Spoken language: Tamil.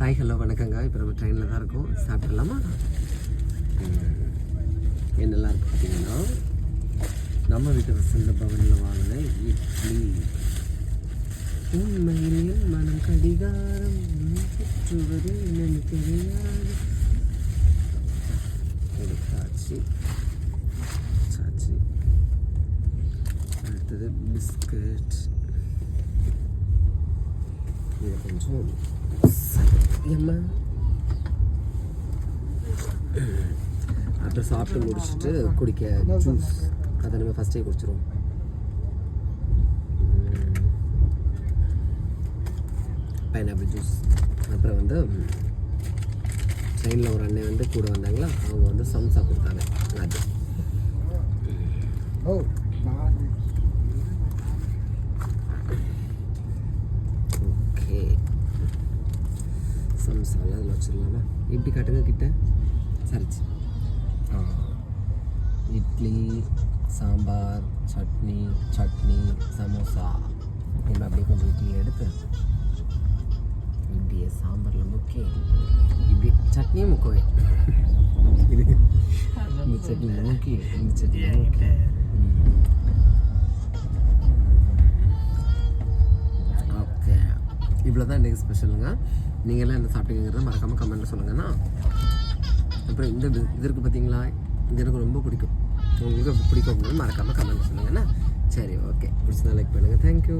ஹாய் ஹலோ வணக்கங்க. இப்போ நம்ம ட்ரெயினில் தான் இருக்கோம். சாப்பிட்றலாமா? என்னெல்லாம் இருக்குது பார்த்தீங்கன்னா, நம்ம வீட்டு வசந்த பவனில் வாங்கின இட்லி, உண்மையில் மனம் கடிகாரம் சுற்றுவது என்னன்னு தெரியாது. எடுத்தாச்சு. அடுத்தது பிஸ்கட். இதை கொஞ்சம் ஏம்மா அப்புறம் சாப்பிட்டு முடிச்சுட்டு குடிக்க ஜூஸ், அதை நம்ம ஃபஸ்ட்டே குடிச்சிடுவோம். Pineapple juice. அப்புறம் வந்து ட்ரெயினில் ஒரு அண்ணன் வந்து கூட வந்தாங்களா, அவங்க வந்து சம்சா கொடுத்தாங்க. அது ஓகே. சம்சாலாம் அதில் வச்சிடலாமா? எப்படி காட்டுங்க கிட்ட. சரிச்சு. இட்லி, சாம்பார், சட்னி, சமோசா. என்ன அப்படியே கொஞ்சம் இட்லி எடுத்து இப்படியே சாம்பாரில் முக்கி இப்படி சட்னியும் முக்கவே இந்த சட்னி முக்கி ஓகே. இவ்வளோ தான் இன்றைக்கி ஸ்பெஷலுங்க. நீங்கள்லாம் என்ன சாப்பிட்டீங்கிறத மறக்காமல் கமெண்ட்டில் சொல்லுங்கண்ணா. அப்புறம் இந்த இது இருக்குது பார்த்தீங்களா, இது எனக்கு ரொம்ப பிடிக்கும். உங்களுக்கு பிடிக்கும் அப்படின்னு மறக்காமல் கமெண்ட் சொல்லுங்கண்ணா. சரி, ஓகே. பிடிச்சதா லைக் பண்ணுங்கள். தேங்க்யூ.